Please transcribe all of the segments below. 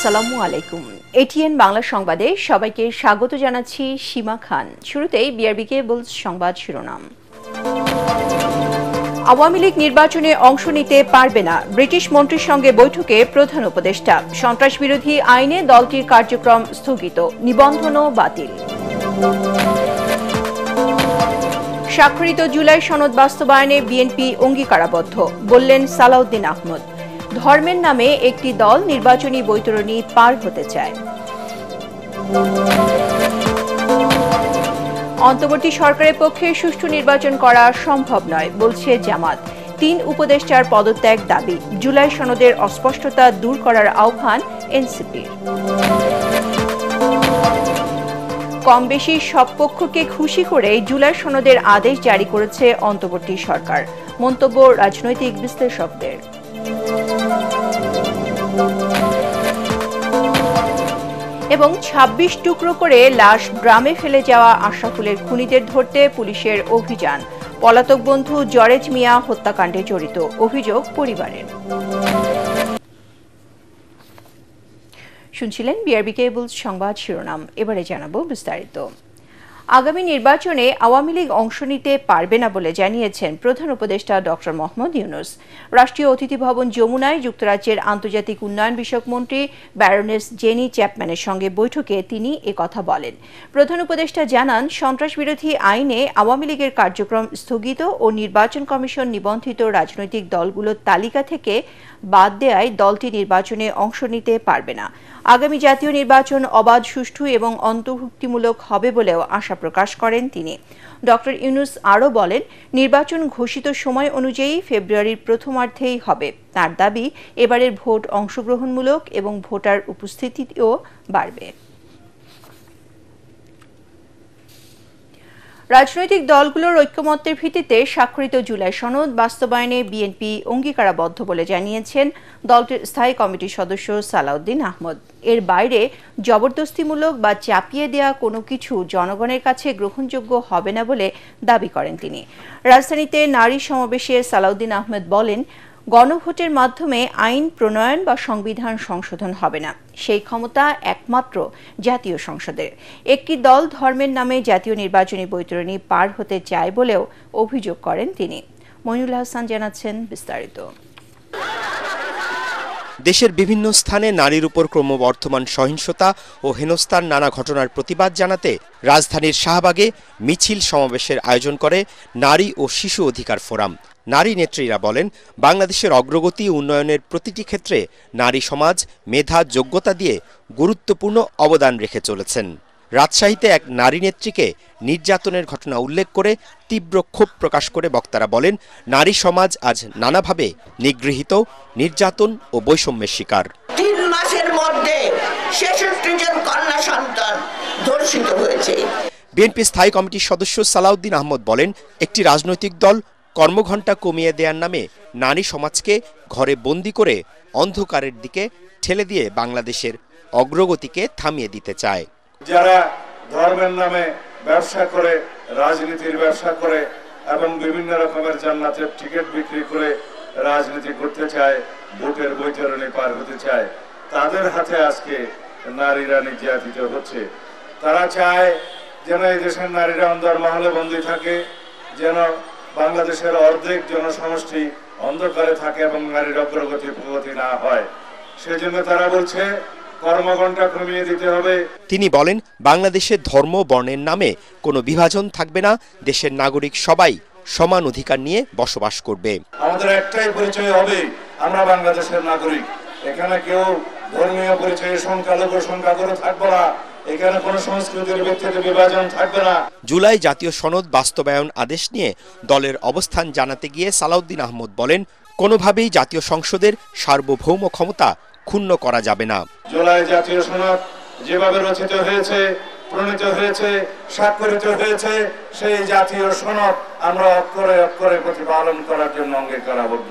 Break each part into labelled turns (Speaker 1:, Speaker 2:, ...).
Speaker 1: আসসালামু আলাইকুম। এটিএন বাংলা সংবাদে সবাইকে স্বাগত জানাচ্ছি সীমা খান। শুরুতেই বিআরবি কেবল সংবাদ শিরোনাম। আওয়ামী লীগ নির্বাচনে অংশ নিতে পারবে না, ব্রিটিশ মন্ত্রীর সঙ্গে বৈঠকে প্রধান উপদেষ্টা। সন্ত্রাস বিরোধী আইনে দলটির কার্যক্রম স্থগিত, নিবন্ধনও বাতিল। স্বাক্ষরিত জুলাই সনদ বাস্তবায়নে বিএনপি অঙ্গীকারাবদ্ধ, বললেন সালাউদ্দিন আহমদ। ধর্মের নামে একটি দল নির্বাচনী বৈতরণী পার হতে চায়। অন্তর্বর্তী সরকারের পক্ষে সুষ্ঠু নির্বাচন করা সম্ভব নয়, বলছে জামাত। ৩ উপদেষ্টার পদত্যাগ দাবি। জুলাই সনদের অস্পষ্টতা দূর করার আহ্বান এনসিপির। কম বেশি সব পক্ষকে খুশি করে জুলাই সনদের আদেশ জারি করেছে অন্তর্বর্তী সরকার, মন্তব্য রাজনৈতিক বিশ্লেষকদের। এবং ২৬ টুকরো করে লাশ গ্রামে ফেলে যাওয়া আশরাফুলের খুনিদের ধরতে পুলিশের অভিযান। পলাতক বন্ধু জরেজ মিয়া হত্যাকাণ্ডে জড়িত অভিযোগ পরিবারের। শুনছিলেন বিআরবি কেবল সংবাদ শিরোনাম। এবারে জানাবো বিস্তারিত। আগামী নির্বাচনে আওয়ামী লীগ অংশ নিতে পারবে না বলে জানিয়েছেন প্রধান উপদেষ্টা ডক্টর মোহাম্মদ ইউনূস। রাষ্ট্রীয় অতিথি ভবন যমুনায় যুক্তরাজ্যের আন্তর্জাতিক উন্নয়ন বিষয়ক মন্ত্রী ব্যারোনেস জেনি চ্যাপম্যানের সঙ্গে বৈঠকে তিনি একথা বলেন। প্রধান উপদেষ্টা জানান, সন্ত্রাস বিরোধী আইনে আওয়ামী লীগের কার্যক্রম স্থগিত ও নির্বাচন কমিশন নিবন্ধিত রাজনৈতিক দলগুলোর তালিকা থেকে বাদ দেয়ায় দলটি নির্বাচনে অংশ নিতে পারবে না। আগামী জাতীয় নির্বাচন অবাধ, সুষ্ঠু এবং অন্তর্ভুক্তিমূলক হবে বলেও আশা প্রকাশ করেন তিনি। ডক্টর ইউনূস আরও বলেন, নির্বাচন ঘোষিত সময় অনুযায়ী ফেব্রুয়ারির প্রথমার্ধেই হবে। তার দাবি, এবারের ভোট অংশগ্রহণমূলক এবং ভোটার উপস্থিতিও বাড়বে। রাজনৈতিক দলগুলোর ঐক্যমত্যের ভিত্তিতে স্বাক্ষরিত জুলাই সনদ বাস্তবায়নে বিএনপি অঙ্গীকারাবদ্ধ বলে জানিয়েছেন দলটির স্থায়ী কমিটির সদস্য সালাউদ্দিন আহমদ। এর বাইরে জবরদস্তিমূলক বা চাপিয়ে দেওয়া কোনো কিছু জনগণের কাছে গ্রহণযোগ্য হবে না বলে দাবি করেন তিনি। রাজধানীতে নারী সমাবেশে সালাউদ্দিন আহমদ বলেন, গণভোটের মাধ্যমে আইন প্রণয়ন বা সংবিধান সংশোধন হবে না, সেই ক্ষমতা একমাত্র জাতীয় সংসদের। একটি দল ধর্মের নামে জাতীয় নির্বাচনী বৈতরণী পার হতে চায় বলেও অভিযোগ করেন তিনি। মইনুল হাসান জানাচ্ছেন বিস্তারিত।
Speaker 2: দেশের বিভিন্ন স্থানে নারীর উপর ক্রমবর্ধমান সহিংসতা ও হেনস্থার নানা ঘটনার প্রতিবাদ জানাতে রাজধানীর শাহবাগে মিছিল সমাবেশের আয়োজন করে নারী ও শিশু অধিকার ফোরাম। নারী নেত্রীরা বলেন, বাংলাদেশের অগ্রগতি উন্নয়নের প্রতিটি ক্ষেত্রে নারী সমাজ মেধা যোগ্যতা দিয়ে গুরুত্বপূর্ণ অবদান রেখে চলেছেন। রাজশাহীতে এক নারী নেত্রীকে নির্যাতনের ঘটনা উল্লেখ করে তীব্র ক্ষোভ প্রকাশ করে বক্তারা বলেন, নারী সমাজ আজ নানাভাবে নিগৃহীত, নির্যাতন ও বৈষম্যের শিকার।
Speaker 3: ৩ মাসের মধ্যে ৬৬ জন কন্যা সন্তান ধর্ষিত হয়েছে।
Speaker 2: বিএনপি স্থায়ী কমিটির সদস্য সালাউদ্দিন আহমদ বলেন, একটি রাজনৈতিক দল কর্মঘণ্টা কমিয়ে দেওয়ার নামে নারী সমাজকে ঘরে বন্দি করে অন্ধকারের দিকে ঠেলে দিয়ে বাংলাদেশের অগ্রগতিকে থামিয়ে দিতে চায়।
Speaker 4: যারা ধর্মের নামে ব্যবসা করে, রাজনীতির ব্যবসা করে এবং বিভিন্ন রকমের জান্নাতের টিকিট বিক্রি করে রাজনীতি করতে চায়, ভোটের বৈতরণী পার হতে চায়, তাদের হাতে আজকে নারীরা নির্যাতিত হচ্ছে। তারা চায় যেন এই দেশের নারীরা অন্দরমহলে বন্দী থাকে, যেন বাংলাদেশের অর্ধেক জনসমষ্টি অন্ধকারে থাকে এবং নারীর অগ্রগতি প্রগতি না হয়। সেজন্য তারা বলছে কর্মঘণ্টা কমিয়ে দিতে হবে।
Speaker 2: তিনি বলেন, বাংলাদেশের ধর্ম বর্ণের নামে কোনো বিভাজন থাকবে না, দেশের নাগরিক সবাই সমান অধিকার নিয়ে বসবাস করবে।
Speaker 4: আমাদের একটাই পরিচয় হবে, আমরা বাংলাদেশের নাগরিক। এখানে কেউ ধর্মীয় পরিচয়ে সংখ্যালঘু থাকবে না, এখানে কোনো সংস্কৃতির ভিত্তিতে বিভাজন থাকবে না।
Speaker 2: জুলাই জাতীয় সনদ বাস্তবায়ন আদেশ নিয়ে দলের অবস্থান জানাতে গিয়ে সালাউদ্দিন আহমদ বলেন, কোনোভাবেই জাতীয় সংসদের সার্বভৌম ক্ষমতা ক্ষুণ্ণ করা যাবে না।
Speaker 4: জুলাই জাতীয় সনদ যেভাবে রচিত হয়েছে, প্রণীত হয়েছে, স্বাক্ষরিত হয়েছে, সেই জাতীয় সনদ আমরা অক্ষরে অক্ষরে প্রতিপালন করার জন্য অঙ্গীকারাবদ্ধ।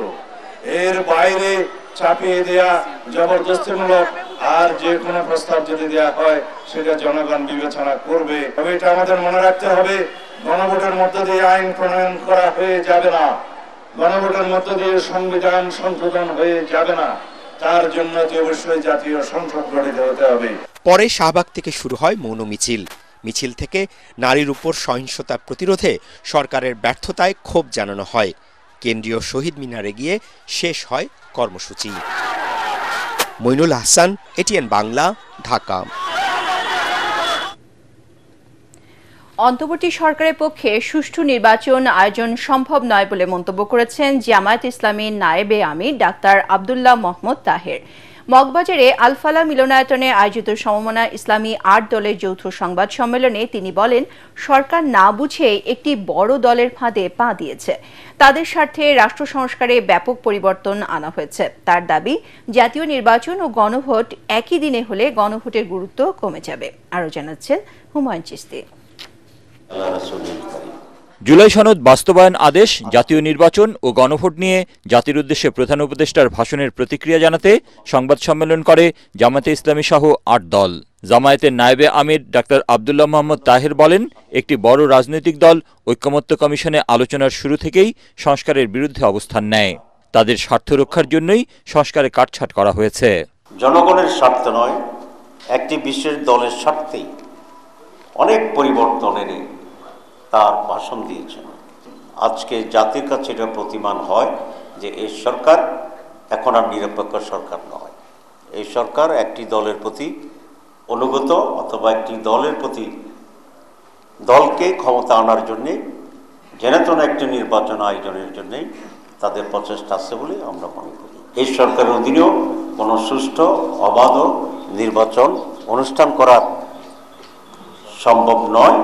Speaker 4: এর বাইরে চাপিয়ে দেয়া, জবরদস্তিমূলক আর যে কোনো প্রস্তাব যদি দেয়া হয় সেটা জনগণ বিবেচনা করবে। তবে এটা আমাদের মনে রাখতে হবে, গণভোটের মধ্য দিয়ে আইন প্রণয়ন করা হয়ে যাবে না, গণভোটের মধ্য দিয়ে সংবিধান সংশোধন হয়ে যাবে না। তার জন্য অবশ্যই জাতীয় সংসদ গঠিত হতে হবে।
Speaker 2: পরে শাহবাগ থেকে শুরু হয় মৌন মিছিল। মিছিল থেকে নারীর উপর সহিংসতা প্রতিরোধে সরকারের ব্যর্থতায় ক্ষোভ জানানো হয়। কেন্দ্রীয় শহীদ মিনারে গিয়ে শেষ হয় কর্মসূচি। মইনুল হাসান, এটিএন বাংলা, ঢাকা।
Speaker 1: অন্তর্বর্তী সরকারের পক্ষে সুষ্ঠু নির্বাচন আয়োজন সম্ভব নয় বলে মন্তব্য করেছেন জামায়াত ইসলামীর নায়েবে আমির ডাক্তার আব্দুল্লাহ মোহাম্মদ তাহের। মগবাজারে আলফালা মিলনায়তনে আয়োজিত সমমনা ইসলামী ৮ দলের যৌথ সংবাদ সম্মেলনে তিনি বলেন, সরকার না বুঝে একটি বড় দলের ফাঁদে পা দিয়েছে। তাদের স্বার্থে রাষ্ট্র সংস্কারে ব্যাপক পরিবর্তন আনা হয়েছে। তার দাবি, জাতীয় নির্বাচন ও গণভোট একই দিনে হলে গণভোটের গুরুত্ব কমে যাবে। আরও জানাচ্ছেন হুমায়ুন চিশতি।
Speaker 5: জুলাই সনদ বাস্তবায়ন আদেশ, জাতীয় নির্বাচন ও গণভোট নিয়ে জাতির উদ্দেশ্যে প্রধান উপদেষ্টার ভাষণের প্রতিক্রিয়া জানাতে সংবাদ সম্মেলন করে জামায়াতে ইসলামী সহ ৮ দল। জামায়াতের নায়েবে আমির ডাক্তার আব্দুল্লাহ মোহাম্মদ তাহের বলেন, একটি বড় রাজনৈতিক দল ঐকমত্য কমিশনে আলোচনার শুরু থেকেই সংস্কারের বিরুদ্ধে অবস্থান নেয়। তাদের স্বার্থ রক্ষার জন্যই সংস্কারে কাটছাঁট করা হয়েছে।
Speaker 6: জনগণের স্বার্থ নয়, একটি বিশেষ দলের স্বার্থেই অনেক পরিবর্তনের তার ভাষণ দিয়েছেন। আজকে জাতির কাছে এটা প্রতিমান হয় যে এই সরকার এখন আর নিরপেক্ষ সরকার নয়। এই সরকার একটি দলের প্রতি অনুগত অথবা একটি দলের প্রতি দলকে ক্ষমতা আনার জন্যে জেনেতন একটি নির্বাচন আয়োজনের জন্যেই তাদের প্রচেষ্টা আছে বলে আমরা মনে করি। এই সরকারের অধীনেও কোনো সুষ্ঠু অবাধ নির্বাচন অনুষ্ঠান করা সম্ভব নয়।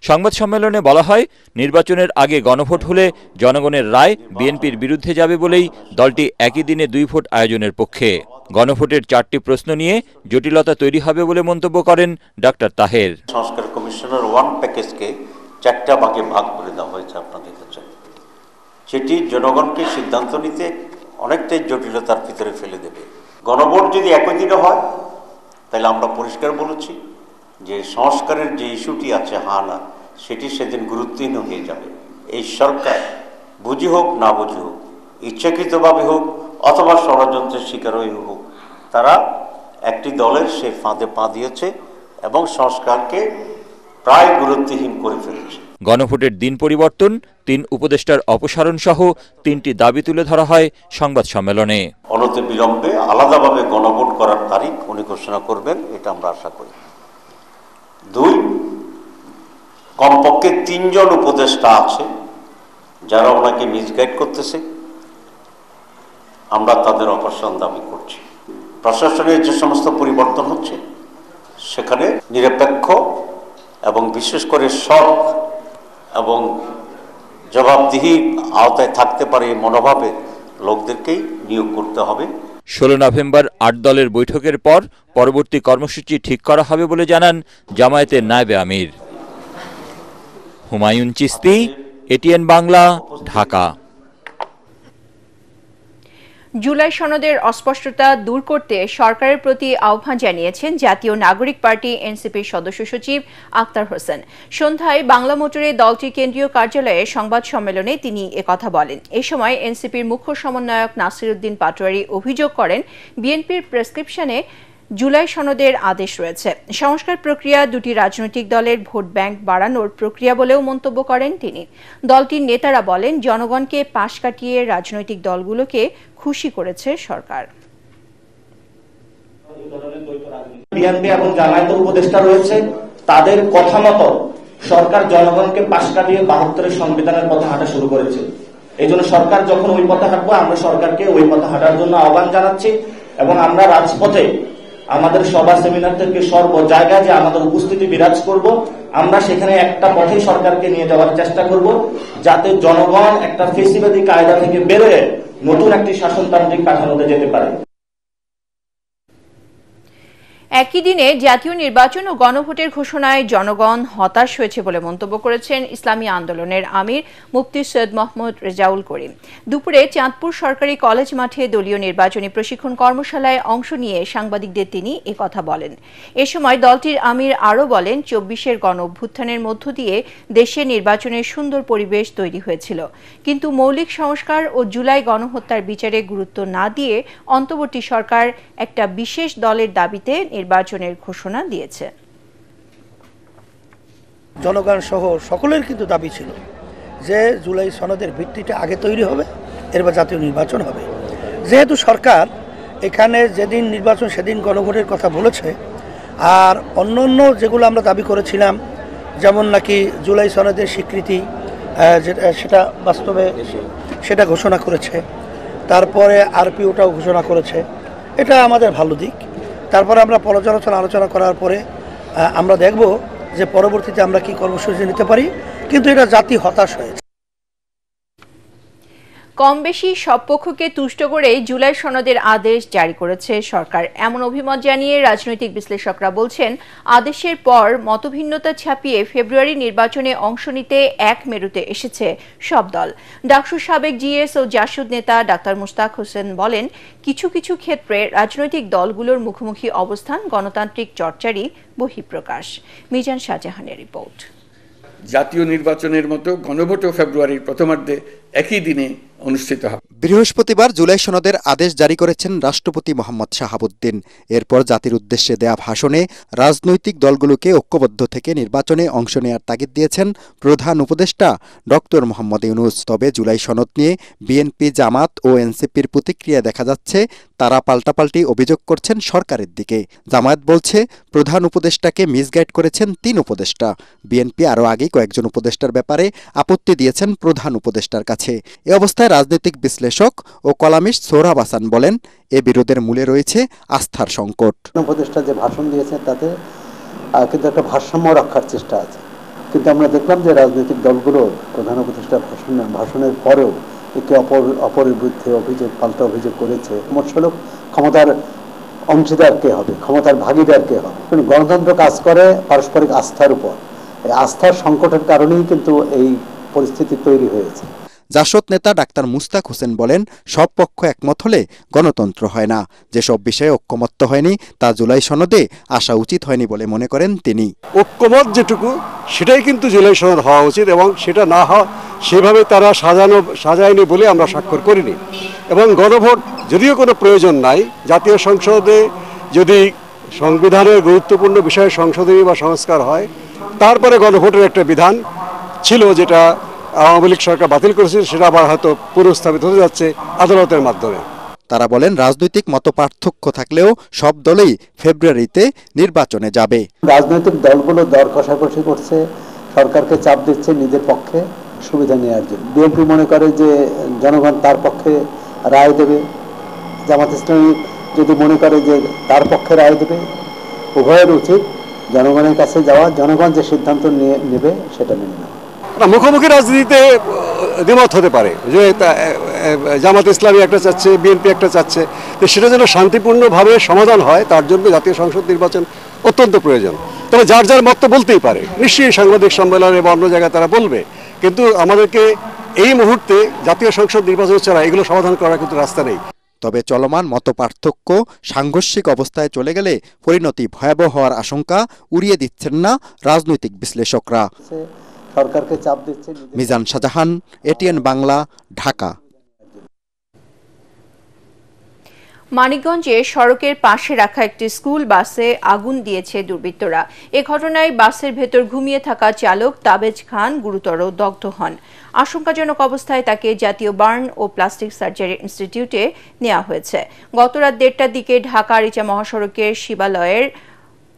Speaker 5: সংবাদ সম্মেলনে বলা হয়, নির্বাচনের আগে গণভোট হলে জনগণের রায় বিএনপির বিরুদ্ধে যাবে বলেই দলটি একই দিনে 2 ভোট আয়োজনের পক্ষে। গণভোটের 4টি প্রশ্ন নিয়ে জটিলতা তৈরি হবে বলে মন্তব্য করেন ডাক্তার তাহের।
Speaker 6: সংস্কার কমিশনের 1 প্যাকেজকে 4টা ভাগে ভাগ করে দেওয়া হয়েছে, আপনারা দেখেছেন। সেটি জনগণকে সিদ্ধান্ত নিতে অনেকটাই জটিলতার ভিতরে ফেলে দেবে। গণভোট যদি একই দিনে হয় তাহলে আমরা পরিষ্কার বলেছি যে সংস্কারের যে ইস্যুটি আছে না, সেটি সেদিন গুরুত্বহীন হয়ে যাবে। এই সরকার বুঝি হোক না বুঝি হোক, ইচ্ছাকৃতভাবে হোক অথবা ষড়যন্ত্রের শিকার হয়ে হোক, তারা একটি দলের সে ফাঁদে পা দিয়েছে এবং সংস্কারকে প্রায় গুরুত্বহীন করে ফেলেছে।
Speaker 5: গণভোটের দিন পরিবর্তন, 3 উপদেষ্টার অপসারণ সহ 3টি দাবি তুলে ধরা হয় সংবাদ সম্মেলনে।
Speaker 6: অনতি বিলম্বে আলাদাভাবে গণভোট করার তারিখ উনি ঘোষণা করবেন, এটা আমরা আশা করি। 2, কমপক্ষে 3 জন উপদেষ্টা আছে যারা ওনাকে মিসগাইড করতেছে, আমরা তাদের অপসারণ দাবি করছি। প্রশাসনের যে সমস্ত পরিবর্তন হচ্ছে সেখানে নিরপেক্ষ এবং বিশেষ করে সৎ এবং জবাবদিহির আওতায় থাকতে পারে এই মনোভাবের লোকদেরকেই নিয়োগ করতে হবে।
Speaker 5: 16 নভেম্বর 8 দলের বৈঠকের পর পরবর্তী কর্মসূচি ঠিক করা হবে বলে জানান জামায়াতের নায়েবে আমির। হুমায়ুন চিশতি, এটিএন বাংলা, ঢাকা।
Speaker 1: জুলাই সনদের অস্পষ্টতা দূর করতে সরকারের প্রতি আহ্বান জানিয়েছেন জাতীয় নাগরিক পার্টি এনসিপির সদস্য সচিব আক্তার হোসেন। সন্ধ্যায় বাংলা মোটরে দলটির কেন্দ্রীয় কার্যালয়ে সংবাদ সম্মেলনে তিনি একথা বলেন। এ সময় এনসিপির মুখ্য সমন্বয়ক নাসির উদ্দিন পাটোয়ারি অভিযোগ করেন, বিএনপির প্রেসক্রিপশনে জুলাই সনদের আদেশ রয়েছে। সংস্কার প্রক্রিয়া 2টি রাজনৈতিক দলের ভোট ব্যাংক বাড়ানোর প্রক্রিয়া বলেও মন্তব্য করেন তিনি। দলটির নেতারা বলেন, জনগণকে পাশ কাটিয়ে রাজনৈতিক দলগুলোকে খুশি করেছে সরকার।
Speaker 7: বিএনপি এবং জামায়াতের উপদেষ্টা রয়েছে, তাদের কথা মতো সরকার জনগণকে পাশ কাটিয়ে 72 সংবিধানের পথে হাঁটা শুরু করেছে। এই জন্য সরকার যখন ওই পথে হাঁটবো, আমরা সরকারকে ওই পথে হাঁটার জন্য আহ্বান জানাচ্ছি এবং আমরা রাজপথে আমাদের সভা সেমিনার থেকে সর্ব জায়গায় যে আমাদের উপস্থিতি বিরাজ করব, আমরা সেখানে একটা পথেই সরকারকে নিয়ে যাওয়ার চেষ্টা করব, যাতে জনগণ একটা ফেসিবাদী কায়দা থেকে বেরোয় নতুন একটি শাসনতান্ত্রিক কাঠামোতে যেতে পারে।
Speaker 1: একই দিনে জাতীয় নির্বাচন ও গণভোটের ঘোষণায় জনগণ হতাশ হয়েছে বলে মন্তব্য করেছেন ইসলামী আন্দোলনের আমির মুফতি সৈয়দ মোহাম্মদ রেজাউল করিম। দুপুরে চাঁদপুর সরকারি কলেজ মাঠে দলীয় নির্বাচনী প্রশিক্ষণ কর্মশালায় অংশ নিয়ে সাংবাদিকদের তিনি একথা বলেন। এ সময় দলটির আমির আরও বলেন, ২৪-এর গণ অভ্যুত্থানের মধ্য দিয়ে দেশে নির্বাচনের সুন্দর পরিবেশ তৈরি হয়েছিল, কিন্তু মৌলিক সংস্কার ও জুলাই গণহত্যার বিচারে গুরুত্ব না দিয়ে অন্তর্বর্তী সরকার একটা বিশেষ দলের দাবিতে নির্বাচনের ঘোষণা দিয়েছে।
Speaker 8: জনগণ সহ সকলের কিন্তু দাবি ছিল যে জুলাই সনদের ভিত্তিটা আগে তৈরি হবে, এরপর জাতীয় নির্বাচন হবে। যেহেতু সরকার এখানে যেদিন নির্বাচন সেদিন গণভোটের কথা বলেছে, আর অন্য যেগুলো আমরা দাবি করেছিলাম, যেমন নাকি জুলাই সনদের স্বীকৃতি সেটা বাস্তবে সেটা ঘোষণা করেছে, তারপরে আরপিওটাও ঘোষণা করেছে, এটা আমাদের ভালো দিক। তারপরে আমরা পর্যালোচনা আলোচনা করার পরে আমরা দেখব যে পরবর্তীতে আমরা কি কর্মসূচি নিতে পারি, কিন্তু এটা জাতি হতাশ হয়েছে।
Speaker 1: কম বেশি সব পক্ষকে তুষ্ট করে জুলাই সনদের আদেশ জারি করেছে সরকার, এমন অভিমত জানিয়ে রাজনৈতিক বিশ্লেষকরা বলছেন, আদেশের পর মতভিন্নতা ছাপিয়ে ফেব্রুয়ারি নির্বাচনে অংশ নিতে এক মেরুতে এসেছে সব দল। ডাকসুর সাবেক জিএস ও জাসদ নেতা ডাক্তার মুশতাক হোসেন বলেন, কিছু কিছু ক্ষেত্রে রাজনৈতিক দলগুলোর মুখোমুখি অবস্থান গণতান্ত্রিক চর্চারই বহিঃপ্রকাশ। মিজান শাহজাহানের রিপোর্ট।
Speaker 9: জাতীয় নির্বাচনের মতো গণভোটও ফেব্রুয়ারির প্রথমার্ধে একই দিনে অনুষ্ঠিত হবে।
Speaker 2: বৃহস্পতিবার জুলাই সনদের আদেশ জারি করেছেন রাষ্ট্রপতি মোহাম্মদ শাহাবুদ্দিন। এরপর জাতির উদ্দেশ্যে দেয়া ভাষণে রাজনৈতিক দলগুলোকে ঐক্যবদ্ধ থেকে নির্বাচনে অংশ নেওয়ার তাগিদ দিয়েছেন প্রধান উপদেষ্টা ডক্টর মোহাম্মদ ইউনূস। তবে জুলাই সনদ নিয়ে বিএনপি, জামাত ও এনসিপির প্রতিক্রিয়া দেখা যাচ্ছে, তারা পাল্টাপাল্টি অভিযোগ করছেন সরকারের দিকে। জামায়াত বলছে, প্রধান উপদেষ্টাকে মিসগাইড করেছেন ৩ উপদেষ্টা। বিএনপি আরও আগে কয়েকজন উপদেষ্টার ব্যাপারে আপত্তি দিয়েছেন প্রধান উপদেষ্টার কাছে। এ অবস্থায় রাজনৈতিক বিশ্লেষক ও কলামিস্ট সোহরাব হাসান বলেন, এ বিরোধের মূলে রয়েছে আস্থার সংকট।
Speaker 10: উপদেষ্টা যে ভাষণ দিয়েছেন তাতে কিন্তু একটা ভারসাম্য রক্ষার চেষ্টা আছে, কিন্তু আমরা দেখলাম যে রাজনৈতিক দলগুলো প্রধান উপদেষ্টার ভাষণের পরেও একে অপরের বিরুদ্ধে পাল্টা অভিযোগ করেছে। সমস্যা ক্ষমতার অংশীদার কে হবে, ক্ষমতার ভাগিদার কে হবে। কিন্তু গণতন্ত্র কাজ করে পারস্পরিক আস্থার উপর। এই আস্থার সংকটের কারণেই কিন্তু এই পরিস্থিতি তৈরি হয়েছে।
Speaker 2: জাসদ নেতা ডাক্তার মুশতাক হোসেন বলেন, সব পক্ষ একমত হলে গণতন্ত্র হয় না। যেসব বিষয়ে ঐক্যমত্য হয়নি তা জুলাই সনদে আসা উচিত হয়নি বলে মনে করেন তিনি।
Speaker 11: ঐক্যমত যেটুকু সেটাই কিন্তু জুলাই সনদ হওয়া উচিত, এবং সেটা না হওয়া সেভাবে তারা সাজায়নি বলে আমরা স্বাক্ষর করিনি। এবং গণভোট যদিও কোনো প্রয়োজন নাই, জাতীয় সংসদে যদি সংবিধানের গুরুত্বপূর্ণ বিষয়ে সংশোধনী বা সংস্কার হয়, তারপরে গণভোটের একটা বিধান ছিল যেটা আওয়ামী লীগ সরকার বাতিল করেছে, সেটা আবার হয়তো পুনঃস্থাপিত হতে যাচ্ছে আদালতের মাধ্যমে।
Speaker 2: তারা বলেন, রাজনৈতিক মতপার্থক্য থাকলেও সব দলই ফেব্রুয়ারিতে নির্বাচনে যাবে।
Speaker 10: রাজনৈতিক দলগুলো দর কষাকষি করছে, সরকারকে চাপ দিচ্ছে নিজের পক্ষে সুবিধা নেওয়ার জন্য। বিএনপি মনে করে যে জনগণ তার পক্ষে রায় দেবে, জামাত ইসলামী যদি মনে করে যে তার পক্ষে রায় দেবে। উভয়ের উচিত জনগণের কাছে যাওয়া, জনগণ যে সিদ্ধান্ত নেবে সেটা মেনে নেওয়া।
Speaker 11: মুখোমুখি রাজনীতিতে দ্বিমত হতে পারে, যে জামাত ইসলামী একটা চাচ্ছে, বিএনপি একটা চাচ্ছে, তো সেটা যেন শান্তিপূর্ণভাবে সমাধান হয়, তার জন্য জাতীয় সংসদ নির্বাচন অত্যন্ত প্রয়োজন। তবে যার যার মত বলতেই পারে, নিশ্চয়ই সাংবাদিক সম্মেলনে বা অন্য জায়গায় তারা বলবে, কিন্তু আমাদেরকে এই মুহূর্তে জাতীয় সংসদ নির্বাচন ছাড়া এগুলো সমাধান করার কিন্তু রাস্তা নেই।
Speaker 2: তবে চলমান মতপার্থক্য সাংঘর্ষিক অবস্থায় চলে গেলে পরিণতি ভয়াবহ হওয়ার আশঙ্কা উড়িয়ে দিচ্ছেন না রাজনৈতিক বিশ্লেষকরা।
Speaker 10: সরকারকে চাপ দিচ্ছে।
Speaker 2: মিজান শাহজাহান, এটিএন বাংলা, ঢাকা।
Speaker 1: মানিকগঞ্জে সড়কের পাশে রাখা একটি স্কুল বাসে আগুন দিয়েছে দুর্বৃত্তরা। এ ঘটনায় বাসের ভেতর ঘুমিয়ে থাকা চালক তাবেজ খান গুরুতর দগ্ধ হন। আশঙ্কাজনক অবস্থায় তাকে জাতীয় বার্ন ও প্লাস্টিক সার্জারি ইনস্টিটিউটে নেওয়া হয়েছে। গত রাত 1টার দিকে ঢাকা আরিচা মহাসড়কের শিবালয়ের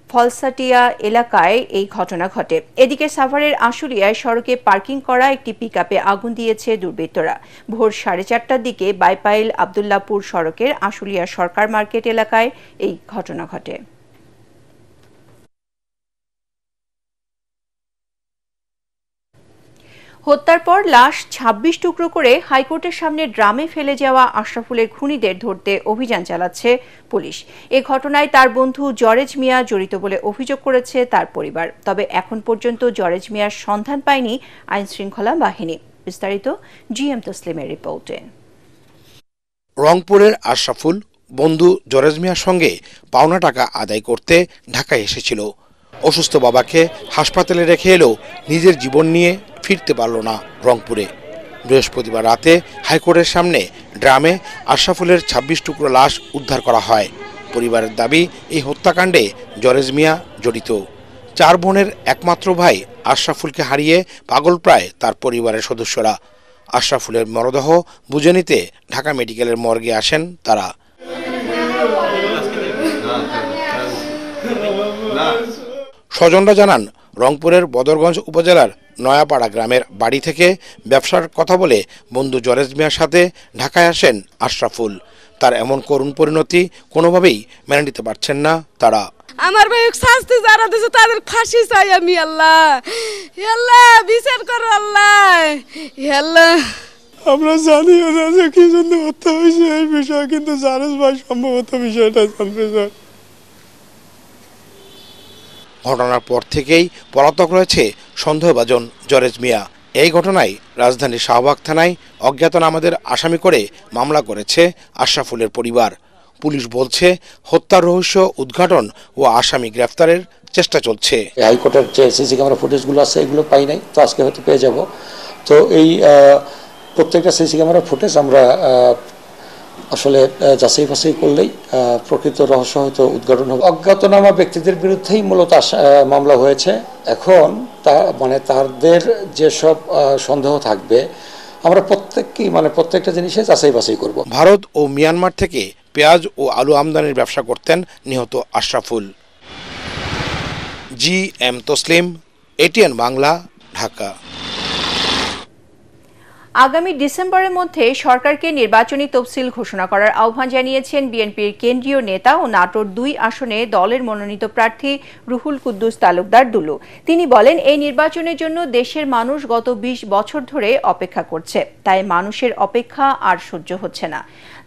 Speaker 1: ফলসাটিয়া এলাকায় এই ঘটনা ঘটে। এদিকে সাভারের আশুলিয়ায় সড়কে পার্কিং করা একটি পিকআপে আগুন দিয়েছে দুর্বৃত্তরা। ভোর 4:30টার দিকে বাইপাইল আবদুল্লাপুর সড়কের আশুলিয়া সরকার মার্কেট এলাকায় এই ঘটনা ঘটে। হত্যার পর লাশ ২৬ টুকরো করে হাইকোর্টের সামনে ড্রামে ফেলে যাওয়া আশরাফুলের খুনিদের ধরতে অভিযান চালাচ্ছে পুলিশ। এ ঘটনায় তার বন্ধু জরেজ মিয়া জড়িত বলে অভিযোগ করেছে তার পরিবার। তবে এখন পর্যন্ত জরেজ মিয়ার সন্ধান পায়নি আইনশৃঙ্খলা বাহিনী। বিস্তারিত জিএম তসলিমের রিপোর্টে।
Speaker 12: রংপুরের আশরাফুল বন্ধু জরেজ মিয়ার সঙ্গে পাওনা টাকা আদায় করতে ঢাকায় এসেছিল। অসুস্থ বাবাকে হাসপাতালে রেখে এলেও নিজের জীবন নিয়ে ফিরতে পারল না রংপুরে। বৃহস্পতিবার রাতে হাইকোর্টের সামনে ড্রামে আশরাফুলের ২৬ টুকরো লাশ উদ্ধার করা হয়। পরিবারের দাবি, এই হত্যাকাণ্ডে জরেজ মিয়া জড়িত। ৪ বোনের একমাত্র ভাই আশরাফুলকে হারিয়ে পাগলপ্রায় তার পরিবারের সদস্যরা। আশরাফুলের মরদেহ বুঝে নিতে ঢাকা মেডিকেলের মর্গে আসেন তারা। স্বজনরা জানান, রংপুরের বদরগঞ্জ উপজেলার নয়াপাড়া গ্রামের বাড়ি থেকে ব্যবসার কথা বলে বন্ধু জরেজ মিয়ার সাথে ঢাকায় আসেন আশরাফুল। তার এমন করুণ পরিণতি কোনোভাবেই মেনে নিতে পারছেন না তারা।
Speaker 13: আমার ভাই শাস্তি যারা দিয়েছে তাদের ফাঁসি চাই আমি। আল্লাহ আল্লাহ বিচার করো আল্লাহ আল্লাহ।
Speaker 14: আমরা জানিও না যে কি জন্য হত্যা হয়েছে এই বিষয়, কিন্তু জারেজ ভাই সম্ভবত বিষয়টা জানতে চায়।
Speaker 12: ঘটনার পর থেকেই পলাতক রয়েছে সন্দেহভাজন জরেজ মিয়া। এই ঘটনায় রাজধানীর শাহবাগ থানায় অজ্ঞাতনামাদের আসামি করে মামলা করেছে আশরাফুলের পরিবার। পুলিশ বলছে, হত্যার রহস্য উদ্ঘাটন ও আসামি গ্রেফতারের চেষ্টা চলছে।
Speaker 15: হাইকোর্টের যে সিসি ক্যামেরা ফুটেজগুলো আছে এগুলো পাই নাই, তো আজকে হয়তো পেয়ে যাব। তো এই প্রত্যেকটা সিসি ক্যামেরা ফুটেজ আমরা আসলে যাচাই বাছাই করলেই প্রকৃত রহস্য হয়তো উদ্ঘাটন হবে। অজ্ঞাতনামা ব্যক্তিদের বিরুদ্ধেই মূলত মামলা হয়েছে। এখন তাদের যেসব সন্দেহ থাকবে আমরা প্রত্যেকটা জিনিসে যাচাই বাছাই করব।
Speaker 12: ভারত ও মিয়ানমার থেকে পেঁয়াজ ও আলু আমদানির ব্যবসা করতেন নিহত আশরাফুল। GM Taslim, ATN Bangla, Dhaka.
Speaker 1: আগামী ডিসেম্বরের মধ্যে সরকারকে নির্বাচনী তফসিল ঘোষণা করার আহ্বান জানিয়েছেন বিএনপির কেন্দ্রীয় নেতা ও নাটোর ২ আসনে দলের মনোনীত প্রার্থী রুহুল কুদ্দুস তালুকদার দুলু। তিনি বলেন, এই নির্বাচনের জন্য দেশের মানুষ গত ২০ বছর ধরে অপেক্ষা করছে, তাই মানুষের অপেক্ষা আর সহ্য হচ্ছে না।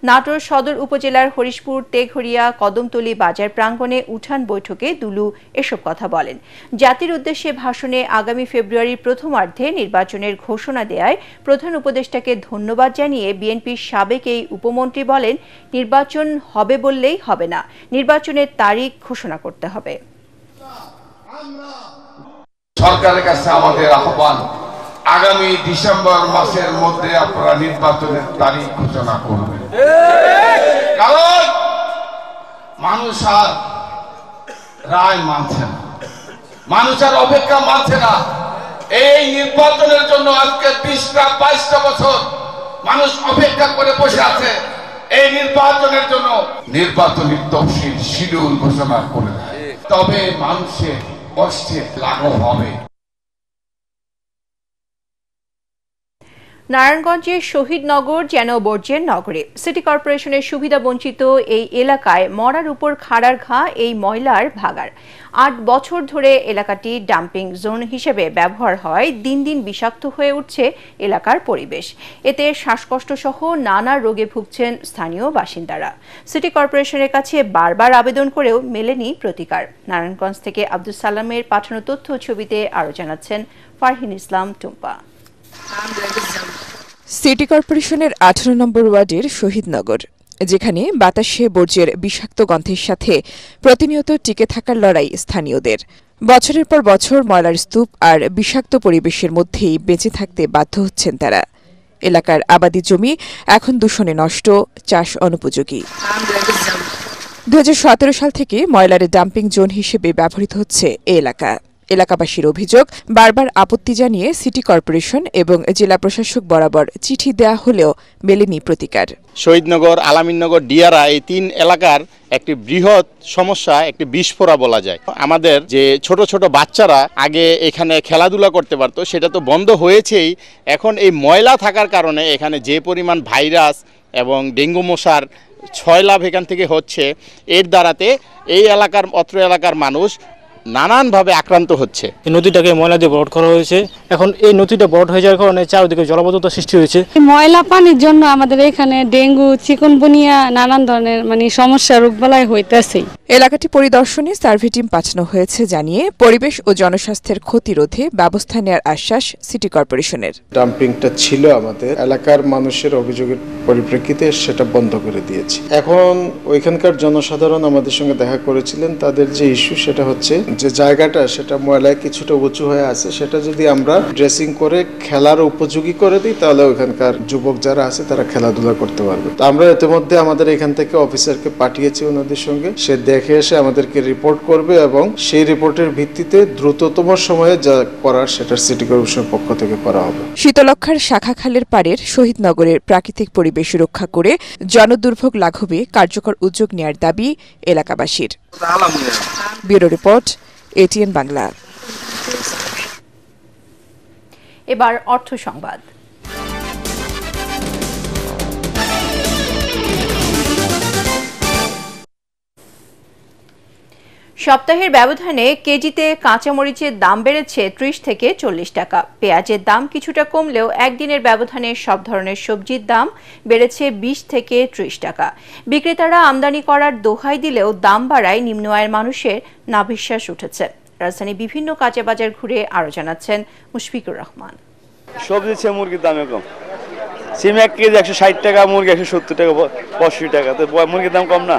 Speaker 1: নাটোর সদর উপজেলার হরিশপুর তেঘরিয়া কদমতলী বাজার প্রাঙ্গণে উঠান বৈঠকে দুলু এসব কথা বলেন। জাতির উদ্দেশ্যে ভাষণে আগামী ফেব্রুয়ারির প্রথমার্ধে নির্বাচনের ঘোষণা দেয়ায় প্রধান উপদেষ্টাকে ধন্যবাদ জানিয়ে বিএনপির সাবেক এই উপমন্ত্রী বলেন, নির্বাচন হবে বললেই হবে না, নির্বাচনের তারিখ ঘোষণা করতে হবে।
Speaker 16: সরকারের কাছে আমাদের আহ্বান, আগামী ডিসেম্বর মাসের মধ্যে আপনারা নির্বাচনের তারিখ ঘোষণা করবেন। কারণ মানুষ আর রায় মানছে না, মানুষ আর অপেক্ষা মানছে না। এই নির্বাচনের জন্য আজকে 20-22টা বছর মানুষ অপেক্ষা করে বসে আছে। এই নির্বাচনের জন্য নির্বাচনী তফসিল শিডিউল ঘোষণা করে দেয়, তবে মানুষের কষ্টে লাঘব হবে।
Speaker 1: নারায়ণগঞ্জের শহীদনগর যেন বর্জ্যের নগরী। সিটি কর্পোরেশনের সুবিধা বঞ্চিত এই এলাকায় মরার উপর খাড়ার ঘা এই ময়লার ভাগাড়। ৮ বছর ধরে এলাকাটি ডাম্পিং জোন হিসেবে ব্যবহার হয় দিন দিন বিষাক্ত হয়ে উঠছে এলাকার পরিবেশ। এতে শ্বাসকষ্ট সহ নানা রোগে ভুগছেন স্থানীয় বাসিন্দারা। সিটি কর্পোরেশনের কাছে বারবার আবেদন করেও মেলেনি প্রতিকার। নারায়ণগঞ্জ থেকে আব্দুল সালামের পাঠানো তথ্য ছবিতে আরও জানাচ্ছেন ফারহিন ইসলাম টুম্পা।
Speaker 17: সিটি কর্পোরেশনের 18 নম্বর ওয়ার্ডের শহীদনগর, যেখানে বাতাসে বর্জ্যের বিষাক্ত গন্ধের সাথে প্রতিনিয়ত টিকে থাকার লড়াই স্থানীয়দের। বছরের পর বছর ময়লার স্তূপ আর বিষাক্ত পরিবেশের মধ্যেই বেঁচে থাকতে বাধ্য হচ্ছেন তারা। এলাকার আবাদি জমি এখন দূষণে নষ্ট, চাষ অনুপযোগী। 2017 সাল থেকে ময়লার ডাম্পিং জোন হিসেবে ব্যবহৃত হচ্ছে এই এলাকা। এলাকাবাসীর অভিযোগ, বারবার আপত্তি জানিয়ে সিটি কর্পোরেশন এবং জেলা প্রশাসক বরাবর চিঠি দেয়া হলেও মেলেনি প্রতিকার।
Speaker 18: শহীদনগর, আলামিননগর, ডিয়ারা এই 3 এলাকার একটি বৃহৎ সমস্যা, একটি বিস্ফোরা বলা যায়। আমাদের যে ছোট ছোট বাচ্চারা আগে এখানে খেলাধুলা করতে পারতো, সেটা তো বন্ধ হয়েছেই। এখন এই ময়লা থাকার কারণে এখানে যে পরিমাণ ভাইরাস এবং ডেঙ্গু মশার ছয়লাভ এখান থেকে হচ্ছে, এর দ্বারাতে এই এলাকার অত্র এলাকার মানুষ নানানভাবে আক্রান্ত হচ্ছে।
Speaker 19: এই নদীটাকে ময়লা দিয়ে ভরাট করা হয়েছে, এখন এই নদীটা ভরাট হয়ে যাওয়ার কারণে চারিদিকে জলাবদ্ধতা সৃষ্টি হয়েছে।
Speaker 20: ময়লা পানির জন্য আমাদের এখানে ডেঙ্গু, চিকুনগুনিয়া নানান ধরনের সমস্যা রোগবালাই হইতেছে।
Speaker 17: এলাকাটি পরিদর্শনে সার্ভে টিম পাঠানো হয়েছে জানিয়ে পরিবেশ ও জনস্বাস্থ্যের ক্ষতি রোধে ব্যবস্থা নেওয়ার আশ্বাস সিটি কর্পোরেশনের।
Speaker 21: ডাম্পিংটা ছিল আমাদের এলাকার মানুষের অভিযোগের পরিপ্রেক্ষিতে সেটা বন্ধ করে দিয়েছি। এখন ওইখানকার জনসাধারণ আমাদের সঙ্গে দেখা করেছিলেন, তাদের যে ইস্যু সেটা হচ্ছে যে জায়গাটা সেটা ময়লায় কিছুটা উঁচু হয়ে আছে, সেটা যদি আমরা ড্রেসিং করে খেলার উপযোগী করে দিই তাহলে ওইখানকার যুবক যারা আছে তারা খেলাধুলা করতে পারবে। তো আমরা ইতিমধ্যে আমাদের এখান থেকে অফিসারকে পাঠিয়েছি ওনাদের সঙ্গে, সে দেখে এসে আমাদেরকে রিপোর্ট করবে এবং সেই রিপোর্টের ভিত্তিতে দ্রুততম সময়ে যা করার সেটা সিটি কর্পোরেশনের পক্ষ থেকে করা হবে।
Speaker 17: শীতলক্ষার শাখাখালের পাড়ের শহীদনগরের প্রাকৃতিক পরিবেশ রক্ষা করে জনদুর্ভোগ লাঘবে কার্যকর উদ্যোগ নেয়ার দাবি এলাকাবাসীর। Bureau report, ATN Bangla.
Speaker 1: এবার অর্থ সংবাদ। সপ্তাহের ব্যবধানে কেজিতে কাঁচামরিচের দাম বেড়েছে ৩০ থেকে ৪০ টাকা। পেঁয়াজের দাম কিছুটা কমলেও একদিনের ব্যবধানে সব ধরনের সবজির দাম বেড়েছে ২০ থেকে ৩০ টাকা। বিক্রেতারা আমদানি করার দোহাই দিলেও দাম বাড়ায় নিম্ন আয়ের মানুষের নাভিশ্বাস উঠেছে। রাজধানী বিভিন্ন কাঁচা বাজার ঘুরে আরো জানাচ্ছেন মুশফিকুর রহমান।
Speaker 22: সবজি ছে মুরগির দামে কম, সিম ১ কেজি ১৬০ টাকা, মুরগি ১৭০ টাকা, ৮৫ টাকা, তো মুরগির দাম কম না।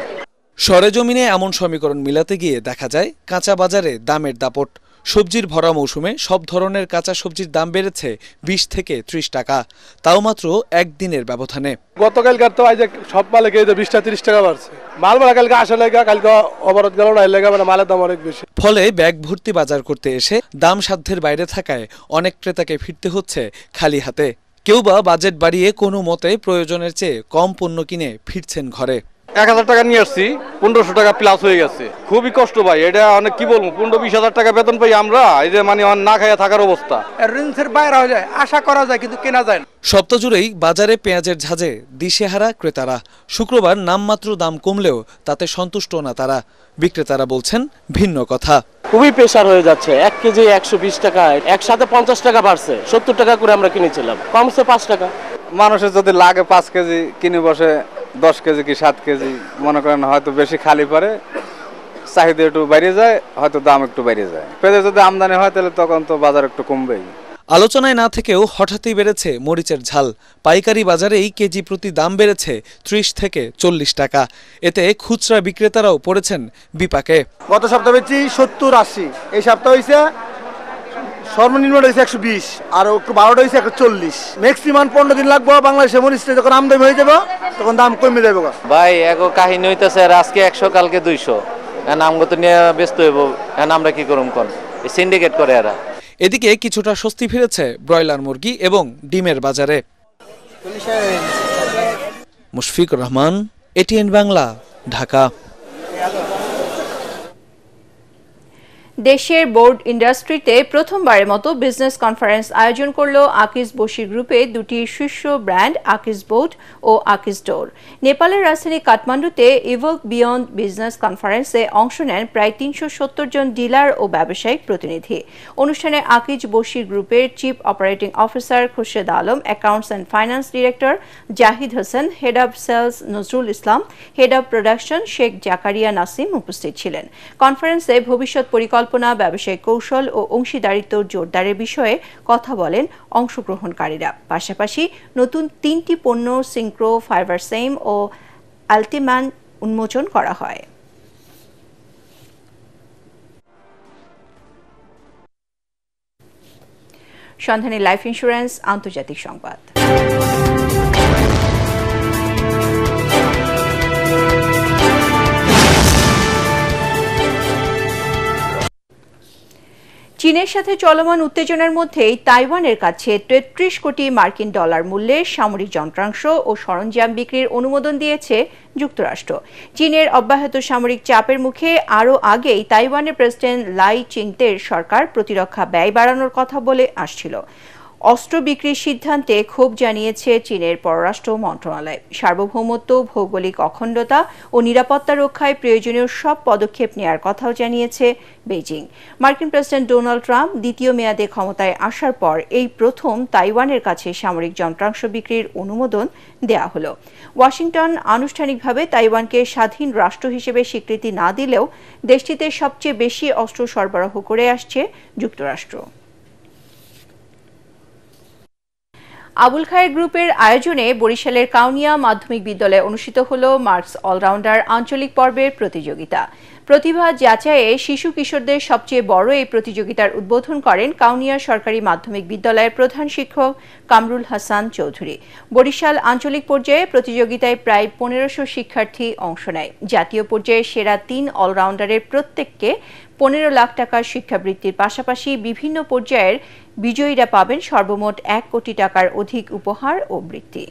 Speaker 23: সরেজমিনে এমন সমীকরণ মিলাতে গিয়ে দেখা যায় কাঁচা বাজারে দামের দাপট। সবজির ভরা মৌসুমে সব ধরনের কাঁচা সবজির দাম বেড়েছে ২০ থেকে ৩০ টাকা, তাও মাত্র একদিনের ব্যবধানে।
Speaker 24: গতকালকার তো আজ সব মালে কেজি ২০ টাকা ৩০ টাকা বাড়ছে। মাল ভাড়া কালকে আসা লেগা, কালকে অবরোধ গেল না লেগা, মানে মালের দাম অনেক বেশি।
Speaker 23: ফলে ব্যাগ ভর্তি বাজার করতে এসে দাম সাধ্যের বাইরে থাকায় অনেক ক্রেতাকে ফিরতে হচ্ছে খালি হাতে। কেউ বা বাজেট বাড়িয়ে কোনো মতে প্রয়োজনের চেয়ে কম পণ্য কিনে ফিরছেন ঘরে।
Speaker 24: ১,০০০ টাকা নিয়ে আসছি, ১৫০০ টাকা প্লাস হয়ে গেছে। খুবই কষ্ট ভাই, এটা অনেক কি বলবো, ১৫-২০ টাকা বেতন পাই আমরা, এই যে মানে না খাইয়া থাকার অবস্থা। ঋণের বাইরে হয়ে যায়, আশা করা যায় কিন্তু কেনা যায় না।
Speaker 23: সপ্তাহ জুড়েই বাজারে পেঁয়াজের ঝাঁজে দিশেহারা ক্রেতারা। শুক্রবার নামমাত্র দাম কমলেও তাতে সন্তুষ্ট না তারা। বিক্রেতারা বলছেন ভিন্ন কথা।
Speaker 25: খুবই প্রেসার হয়ে যাচ্ছে। ১ কেজি ১২০ টাকা, একসাথে ৫০ টাকা বাড়ছে। ৭০ টাকা করে আমরা কিনেছিলাম, কমছে ৫ টাকা।
Speaker 26: মানুষের যদি লাগে ৫ কেজি কিনে বসে ১০ কেজি কি ৭ কেজি মনে করেন, হয়তো বেশি খালি পারে, চাহিদা একটু বেড়ে যায়, হয়তো দাম একটু বেড়ে যায়। পেঁয়াজের যদি আমদানি হয় তাহলে তখন তো বাজার একটু কমবেই।
Speaker 23: আলোচনায় না থেকেও হঠাৎই বেড়েছে মরিচের ঝাল। পাইকারি বাজারেই কেজি প্রতি দাম বেড়েছে ৩০ থেকে ৪০ টাকা। এতে খুচরা বিক্রেতারাও পড়েছেন বিপাকে।
Speaker 24: গত সপ্তাহে বেচি ৭০-৮০, এই সপ্তাহ হয়েছে সর্বনিম্ন হয়েছে ১২০, আর একটু ১২টা হয়েছে ১৪০। ম্যাক্সিমাম 15 দিন লাগবে বাংলাদেশে মরিচটা যখন আমদানি হয়ে যাবে তখন দাম কমে যাবে।
Speaker 27: ভাই এক কাহিনী হইতেছে, আজকে ১০০ কালকে ২০০, আমগত নিয়ে ব্যস্ত হইব। আমরা কি করুম কোন সিন্ডিকেট করে এরা।
Speaker 23: এদিকে কিছুটা স্বস্তি ফিরেছে ব্রয়লার মুরগি এবং ডিমের বাজারে। মুশফিকুর রহমান, এটিএন বাংলা, ঢাকা।
Speaker 1: দেশের বোর্ড ইন্ডাস্ট্রিতে প্রথমবারের মতো বিজনেস কনফারেন্স আয়োজন করল আকিজ বশির গ্রুপের দুটি শীর্ষ ব্র্যান্ড আকিজ বোট ও আকিজ ডোর। নেপালের রাজধানী কাঠমান্ডুতে ইভলভ বিয়ন্ড বিজনেস কনফারেন্সে অংশ নেন প্রায় ৩৭০ জন ডিলার ও ব্যবসায়িক প্রতিনিধি। অনুষ্ঠানে আকিজ বশির গ্রুপের chief operating officer Khurshed Alam, accounts and finance director Zahid Hossain, head of sales Nazrul Islam, head of production Sheikh Zakaria Nasim উপস্থিত ছিলেন। কনফারেন্সে ভবিষ্যৎ পরিকল্পনা, ব্যবসায়িক কৌশল ও অংশীদারিত্ব জোরদারের বিষয়ে কথা বলেন অংশগ্রহণকারীরা। পাশাপাশি নতুন 3টি পণ্য সিনক্রো, ফাইবার সেম ও আলটিম্যান উন্মোচন করা হয়। সন্ধানী লাইফ ইন্স্যুরেন্স আন্তর্জাতিক সংবাদ। চীনের সাথে চলমান উত্তেজনার মধ্যেই তাইওয়ানের কাছে ৩৩ কোটি মার্কিন ডলার মূল্যের সামরিক যন্ত্রাংশ ও সরঞ্জাম বিক্রির অনুমোদন দিয়েছে যুক্তরাষ্ট্র। চীনের অব্যাহত সামরিক চাপের মুখে আরও আগেই তাইওয়ানের প্রেসিডেন্ট লাই চিংতের সরকার প্রতিরক্ষা ব্যয় বাড়ানোর কথা বলে আসছিল। অস্ত্র বিক্রির সিদ্ধান্তে ক্ষোভ জানিয়েছে চীনের পররাষ্ট্র মন্ত্রণালয়। সার্বভৌমত্ব, ভৌগোলিক অখণ্ডতা ও নিরাপত্তা রক্ষায় প্রয়োজনীয় সব পদক্ষেপ নেওয়ার কথাও জানিয়েছে বেইজিং। মার্কিন প্রেসিডেন্ট ডোনাল্ড ট্রাম্প দ্বিতীয় মেয়াদে ক্ষমতায় আসার পর এই প্রথম তাইওয়ানের কাছে সামরিক যন্ত্রাংশ বিক্রির অনুমোদন দেয়া হলো। ওয়াশিংটন আনুষ্ঠানিকভাবে তাইওয়ানকে স্বাধীন রাষ্ট্র হিসেবে স্বীকৃতি না দিলেও দেশটিতে সবচেয়ে বেশি অস্ত্র সরবরাহ করে আসছে যুক্তরাষ্ট্র। আবুল খায়ের গ্রুপের আয়োজনে বরিশালের কাউনিয়া মাধ্যমিক বিদ্যালয়ে অনুষ্ঠিত হল মার্কস অলরাউন্ডার আঞ্চলিক পর্বের প্রতিযোগিতা। প্রতিভা যাচাইয়ে শিশু কিশোরদের সবচেয়ে বড় এই প্রতিযোগিতার উদ্বোধন করেন কাউনিয়া সরকারি মাধ্যমিক বিদ্যালয়ের প্রধান শিক্ষক কামরুল হাসান চৌধুরী। বরিশাল আঞ্চলিক পর্যায়ে প্রতিযোগিতায় প্রায় 1500 শিক্ষার্থী অংশ নেয়। জাতীয় পর্যায়ে সেরা 3 অলরাউন্ডারের প্রত্যেককে 15 লাখ টাকার শিক্ষাবৃত্তির পাশাপাশি বিভিন্ন পর্যায়ের বিজয়ীরা পাবেন সর্বমোট 1 কোটি টাকার অধিক উপহার ও বৃত্তি।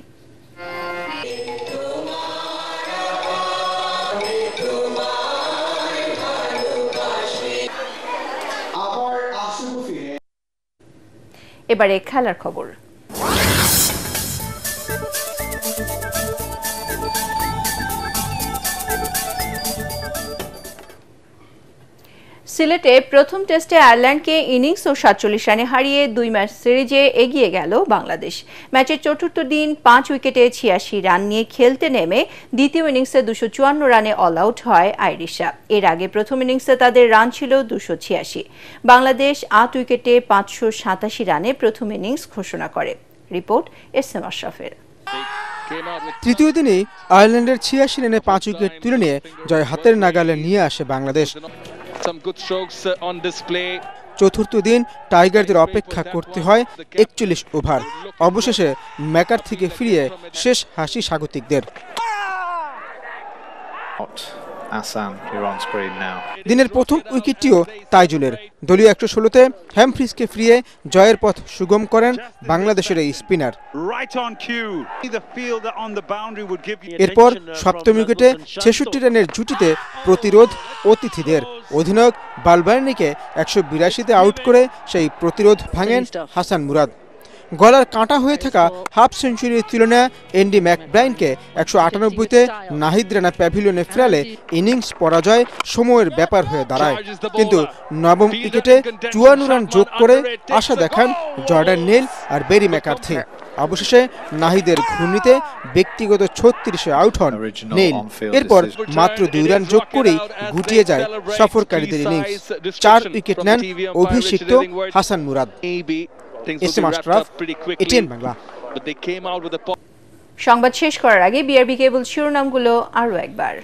Speaker 1: এবারে খেলার খবর। সিলেটে প্রথম টেস্টে আয়ারল্যান্ডকে ইনিংস ও 47 রানে হারিয়ে 2 ম্যাচ সিরিজে এগিয়ে গেল বাংলাদেশ। ম্যাচের চতুর্থ দিন 5 উইকেটে 86 রান নিয়ে খেলতে নেমে দ্বিতীয় ইনিংসে 254 রানে অল আউট হয় আইরিশরা। এর আগে প্রথম ইনিংসে তাদের রান ছিল 286। বাংলাদেশ 8 উইকেটে 587 রানে প্রথম ইনিংস ঘোষণা করে। রিপোর্ট এসএম আশরাফের।
Speaker 3: তৃতীয় দিনে আয়ারল্যান্ডের 86 রানে 5 উইকেট তুলে নিয়ে জয় হাতের নাগালে নিয়ে আসে বাংলাদেশ। চতুর্থ দিন টাইগারদের অপেক্ষা করতে হয় 41 ওভার। অবশেষে ম্যাকার্থিকে ফিরিয়ে শেষ হাসি স্বাগতিকদের। দিনের প্রথম উইকেটটিও তাইজুলের। দলীয় 116-তে হ্যামফ্রিজকে ফিরিয়ে জয়ের পথ সুগম করেন বাংলাদেশের এই স্পিনার। এরপর সপ্তম উইকেটে 66 রানের জুটিতে প্রতিরোধ অতিথিদের। অধিনায়ক বালবার্নিকে 182-তে আউট করে সেই প্রতিরোধ ভাঙেন হাসান মুরাদ। গলার কাঁটা হয়ে থাকা হাফ সেঞ্চুরির তুলনায় এন্ডি ম্যাকব্রাইনকে 198-তে নাহিদ রানা প্যাভিলিয়নে ফেরালে ইনিংস পরাজয় সময়ের ব্যাপার হয়ে দাঁড়ায়। কিন্তু নবম উইকেটে 54 রান যোগ করে আশা দেখান জর্ডান নেল আর বেরি ম্যাকার্থি। অবশেষে নাহিদের ঘূর্ণিতে ব্যক্তিগত 36-এ আউট হন নেল। এরপর মাত্র 2 রান যোগ করেই গুটিয়ে যায় সফরকারীদের ইনিংস। 4 উইকেট নেন অভিষিক্ত হাসান মুরাদ।
Speaker 1: সংবাদ শেষ করার আগে বিআরবি কেবল শিরোনামগুলো আরো একবার।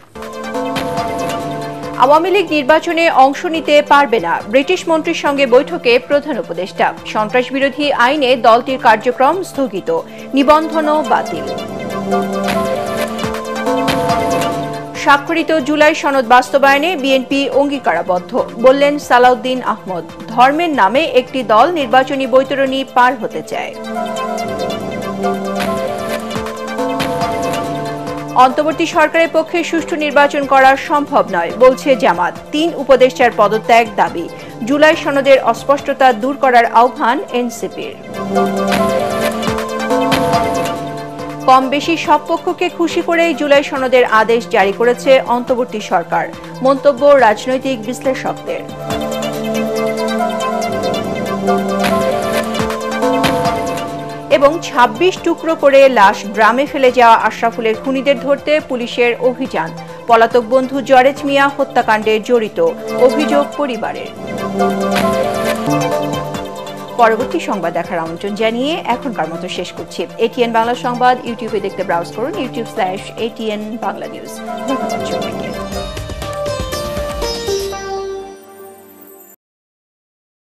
Speaker 1: আওয়ামী লীগ নির্বাচনে অংশ নিতে পারবে না, ব্রিটিশ মন্ত্রীর সঙ্গে বৈঠকে প্রধান উপদেষ্টা। সন্ত্রাস বিরোধী আইনে দলটির কার্যক্রম স্থগিত, নিবন্ধনও বাতিল। স্বাক্ষরিত জুলাই সনদ বাস্তবায়নে বিএনপি অঙ্গীকারাবদ্ধ, বললেন সালাউদ্দিন আহমদ। ধর্মের নামে একটি দল নির্বাচনী বৈতরণী পার হতে চায়। অন্তর্বর্তী সরকারের পক্ষে সুষ্ঠু নির্বাচন করা সম্ভব নয়, বলছে জামাত। 3 উপদেষ্টার পদত্যাগ দাবি। জুলাই সনদের অস্পষ্টতা দূর করার আহ্বান এনসিপির। কম বেশি সব পক্ষকে খুশি করেই জুলাই সনদের আদেশ জারি করেছে অন্তর্বর্তী সরকার, মন্তব্য রাজনৈতিক বিশ্লেষকদের। এবং 26 টুকরো করে লাশ গ্রামে ফেলে যাওয়া আশরাফুলের খুনিদের ধরতে পুলিশের অভিযান। পলাতক বন্ধু জরেজ মিয়া হত্যাকাণ্ডে জড়িত অভিযোগ পরিবারের। পরবর্তী সংবাদ দেখার আমন্ত্রণ জানিয়ে এখনকার মতো শেষ করছি। এটিএন বাংলা সংবাদ ইউটিউবে দেখতে ব্রাউজ করুন, youtube/ATN বাংলা নিউজ। ধন্যবাদ।